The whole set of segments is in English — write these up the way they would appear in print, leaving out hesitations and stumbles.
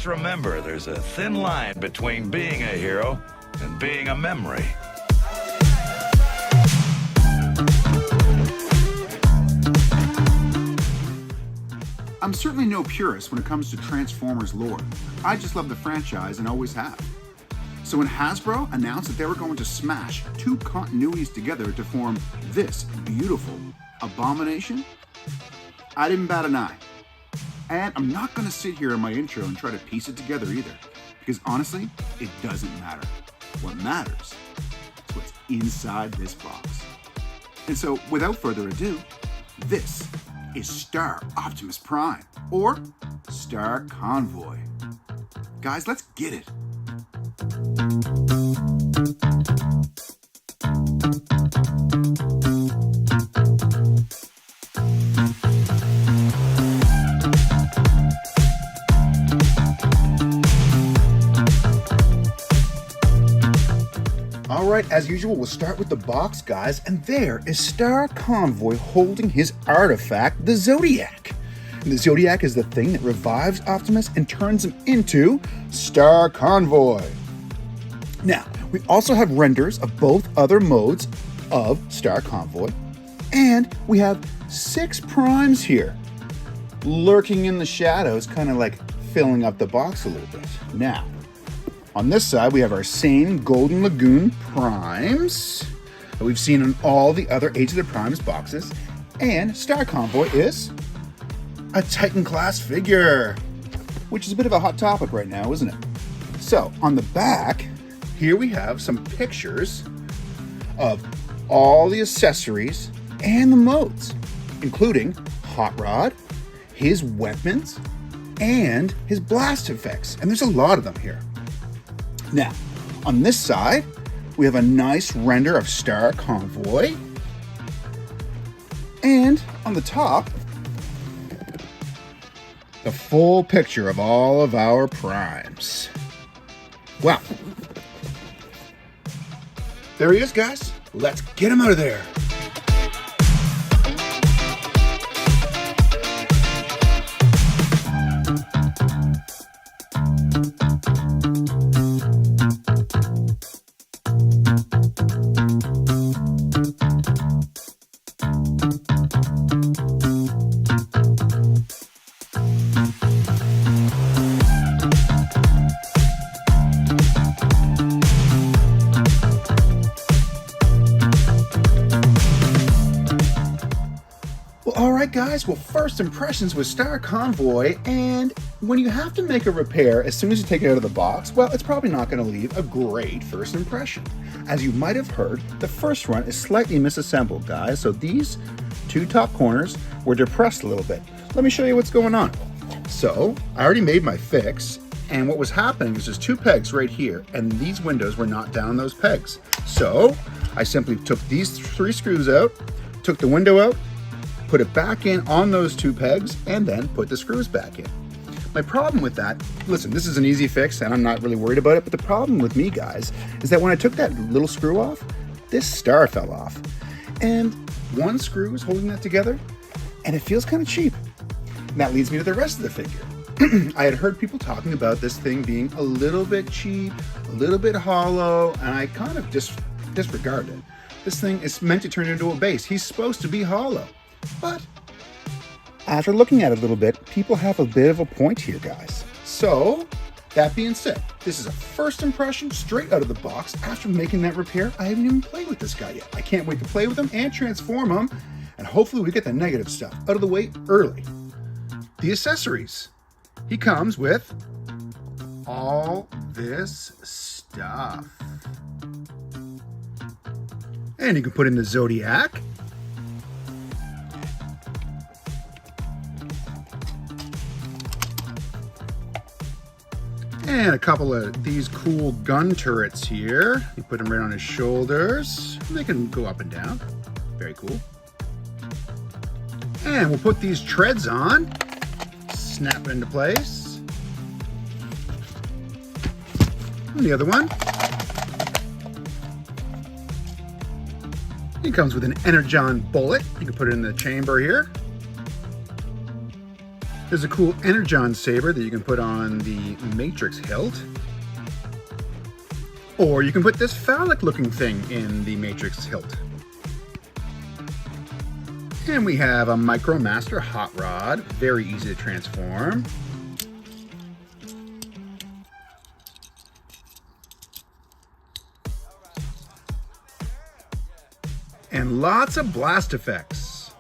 remember there's a thin line between being a hero and being a memory. I'm certainly no purist when it comes to Transformers lore. I just love the franchise and always have. So when Hasbro announced that they were going to smash two continuities together to form this beautiful abomination, I didn't bat an eye. And I'm not going to sit here in my intro and try to piece it together either, because honestly, it doesn't matter. What matters is what's inside this box. And so without further ado, this is Star Optimus Prime, or Star Convoy. Guys, let's get it. Alright, as usual, we'll start with the box, guys, and there is Star Convoy holding his artifact, the Zodiac. And the Zodiac is the thing that revives Optimus and turns him into Star Convoy. Now, we also have renders of both other modes of Star Convoy, and we have 6 primes here, lurking in the shadows, kind of like filling up the box a little bit. Now, on this side, we have our same Golden Lagoon primes that we've seen in all the other Age of the Primes boxes, and Star Convoy is a Titan-class figure, which is a bit of a hot topic right now, isn't it? So, on the back, here we have some pictures of all the accessories and the modes, including Hot Rod, his weapons, and his blast effects, and there's a lot of them here. Now, on this side, we have a nice render of Star Convoy. And on the top, the full picture of all of our primes. Wow. There he is, guys. Let's get him out of there. Alright guys, well, first impressions with Star Convoy, and when you have to make a repair as soon as you take it out of the box, well, it's probably not going to leave a great first impression. As you might have heard, the first run is slightly misassembled, guys, so these 2 top corners were depressed a little bit. Let me show you what's going on. So, I already made my fix, and what was happening is there's 2 pegs right here, and these windows were not down those pegs. So, I simply took these 3 screws out, took the window out, put it back in on those 2 pegs, and then put the screws back in. My problem with that, listen, this is an easy fix and I'm not really worried about it, but the problem with me, guys, is that when I took that little screw off, this star fell off. And 1 screw is holding that together, and it feels kind of cheap. And that leads me to the rest of the figure. I had heard people talking about this thing being a little bit cheap, a little bit hollow, and I kind of disregarded it. This thing is meant to turn into a base. He's supposed to be hollow. But after looking at it a little bit, people have a bit of a point here, guys. So, that being said, this is a first impression straight out of the box. After making that repair, I haven't even played with this guy yet. I can't wait to play with him and transform him, and hopefully we get the negative stuff out of the way early. The accessories. He comes with all this stuff. And you can put in the Zodiac. And a couple of these cool gun turrets here. You put them right on his shoulders. They can go up and down. Very cool. And we'll put these treads on. Snap into place. And the other one. It comes with an Energon bullet. You can put it in the chamber here. There's a cool Energon saber that you can put on the Matrix hilt. Or you can put this phallic looking thing in the Matrix hilt. And we have a Micromaster Hot Rod, very easy to transform. And lots of blast effects.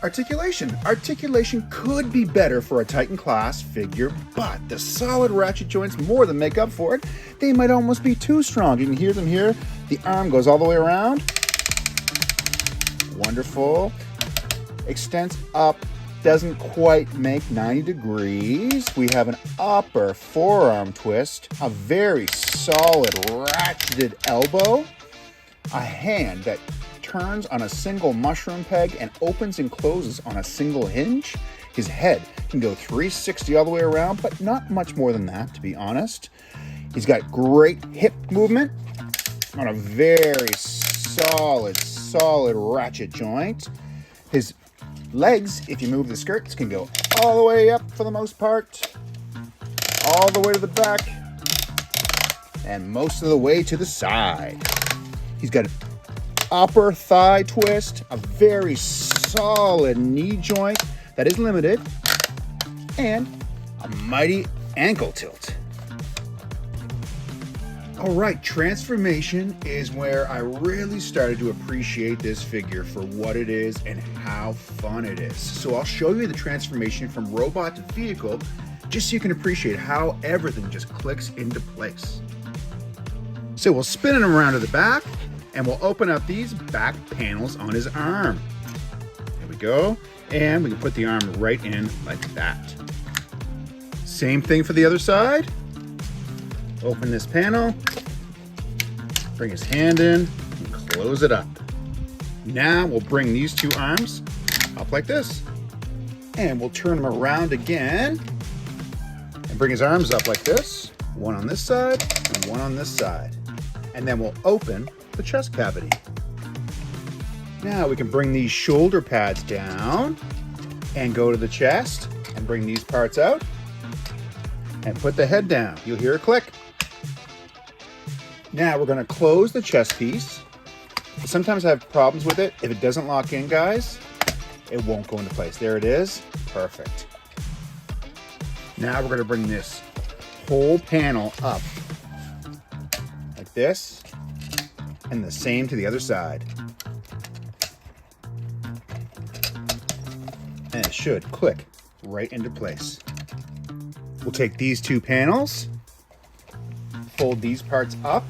Articulation. Articulation could be better for a Titan class figure, but the solid ratchet joints more than make up for it. They might almost be too strong. You can hear them here. The arm goes all the way around. Wonderful. Extends up, doesn't quite make 90 degrees. We have an upper forearm twist, a very solid ratcheted elbow, a hand that turns on a single mushroom peg and opens and closes on a single hinge. His head can go 360 all the way around, but not much more than that, to be honest. He's got great hip movement on a very solid ratchet joint. His legs, if you move the skirts, can go all the way up for the most part, all the way to the back, and most of the way to the side. He's got an upper thigh twist, a very solid knee joint that is limited, and a mighty ankle tilt. All right, transformation is where I really started to appreciate this figure for what it is and how fun it is. So I'll show you the transformation from robot to vehicle, just so you can appreciate how everything just clicks into place. So we'll spin him around to the back, and we'll open up these back panels on his arm. There we go. And we can put the arm right in like that. Same thing for the other side. Open this panel, bring his hand in, and close it up. Now we'll bring these two arms up like this. And we'll turn him around again and bring his arms up like this. One on this side and one on this side. And then we'll open the chest cavity. Now we can bring these shoulder pads down and go to the chest and bring these parts out and put the head down. You'll hear a click. Now we're going to close the chest piece. Sometimes I have problems with it. If it doesn't lock in, guys, it won't go into place. There it is. Perfect. Now we're going to bring this whole panel up like this, and the same to the other side. And it should click right into place. We'll take these two panels, fold these parts up,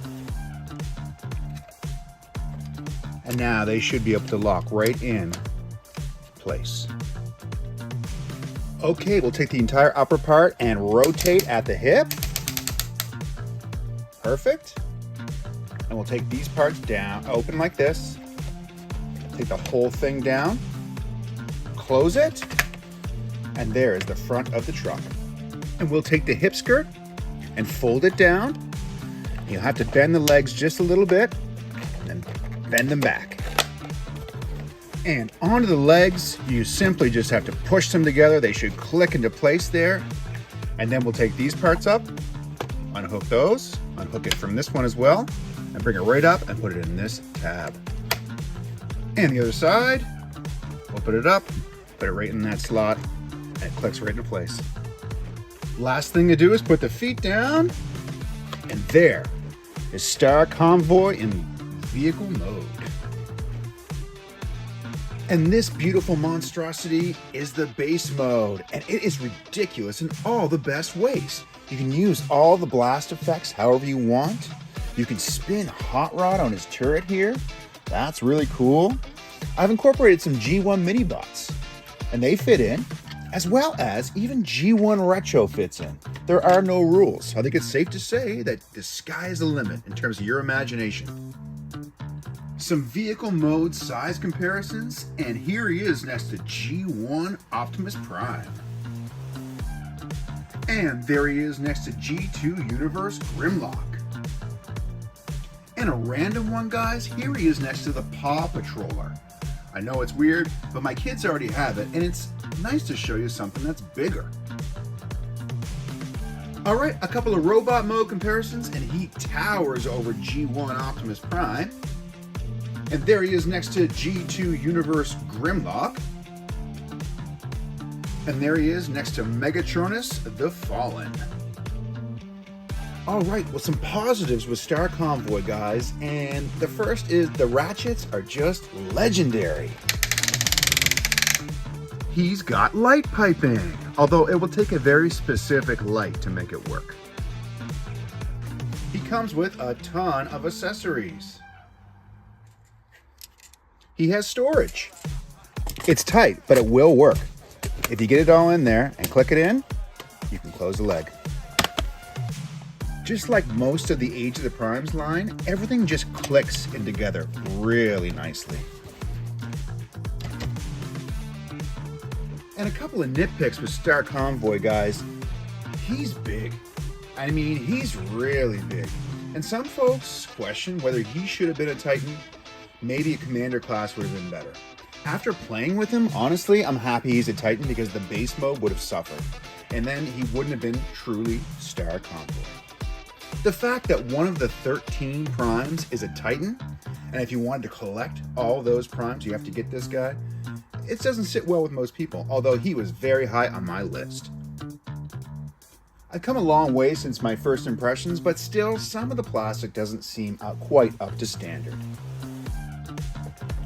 and now they should be able to lock right in place. Okay, we'll take the entire upper part and rotate at the hip. Perfect. And we'll take these parts down, open like this, take the whole thing down, close it, and there is the front of the truck. And we'll take the hip skirt and fold it down. You'll have to bend the legs just a little bit, and then bend them back. And onto the legs, you simply just have to push them together. They should click into place there. And then we'll take these parts up, unhook those, unhook it from this one as well, and bring it right up and put it in this tab. And the other side, open it up, put it right in that slot, and it clicks right into place. Last thing to do is put the feet down, and there is Star Convoy in vehicle mode. And this beautiful monstrosity is the base mode, and it is ridiculous in all the best ways. You can use all the blast effects however you want. You can spin Hot Rod on his turret here. That's really cool. I've incorporated some G1 mini bots, and they fit in, as well as even G1 Retro fits in. There are no rules. I think it's safe to say that the sky is the limit in terms of your imagination. Some vehicle mode size comparisons, and here he is next to G1 Optimus Prime. And there he is next to G2 Universe Grimlock. And a random one, guys, here he is next to the Paw Patroller. I know it's weird, but my kids already have it, and it's nice to show you something that's bigger. Alright, a couple of robot mode comparisons, and he towers over G1 Optimus Prime. And there he is next to G2 Universe Grimlock. And there he is next to Megatronus the Fallen. Alright, well, some positives with Star Convoy, guys, and the first is the ratchets are just legendary. He's got light piping, although it will take a very specific light to make it work. He comes with a ton of accessories. He has storage. It's tight, but it will work. If you get it all in there and click it in, you can close the leg. Just like most of the Age of the Primes line, everything just clicks in together really nicely. And a couple of nitpicks with Star Convoy, guys. He's big. I mean, he's really big. And some folks question whether he should have been a Titan. Maybe a Commander class would have been better. After playing with him, honestly, I'm happy he's a Titan because the base mode would have suffered. And then he wouldn't have been truly Star Convoy. The fact that one of the 13 primes is a Titan, and if you wanted to collect all those primes, you have to get this guy, it doesn't sit well with most people, although he was very high on my list. I've come a long way since my first impressions, but still, some of the plastic doesn't seem quite up to standard.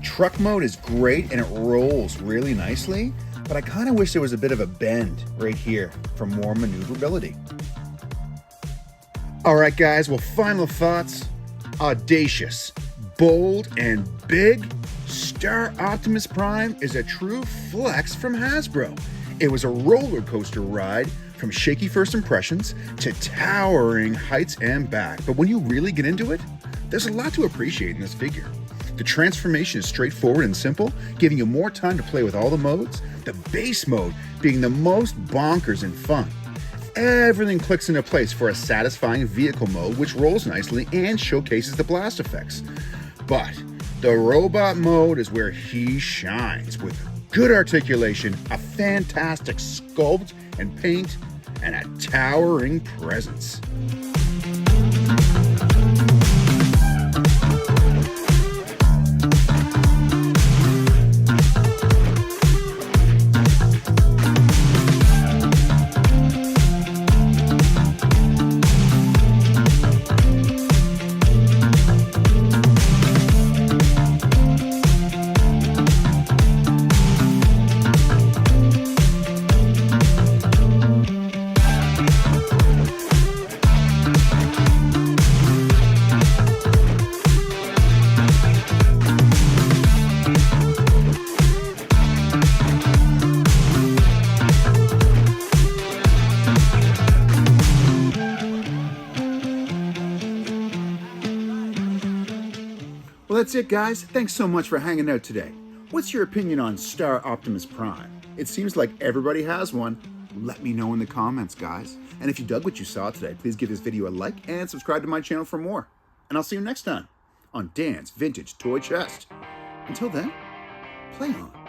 Truck mode is great and it rolls really nicely, but I kind of wish there was a bit of a bend right here for more maneuverability. Alright guys, well, final thoughts. Audacious, bold, and big, Star Optimus Prime is a true flex from Hasbro. It was a roller coaster ride from shaky first impressions to towering heights and back. But when you really get into it, there's a lot to appreciate in this figure. The transformation is straightforward and simple, giving you more time to play with all the modes, the base mode being the most bonkers and fun. Everything clicks into place for a satisfying vehicle mode, which rolls nicely and showcases the blast effects. But the robot mode is where he shines, with good articulation, a fantastic sculpt and paint, and a towering presence. Well, that's it, guys. Thanks so much for hanging out today. What's your opinion on Star Optimus Prime? It seems like everybody has one. Let me know in the comments, guys. And if you dug what you saw today, please give this video a like and subscribe to my channel for more. And I'll see you next time on Dan's Vintage Toy Chest. Until then, play on.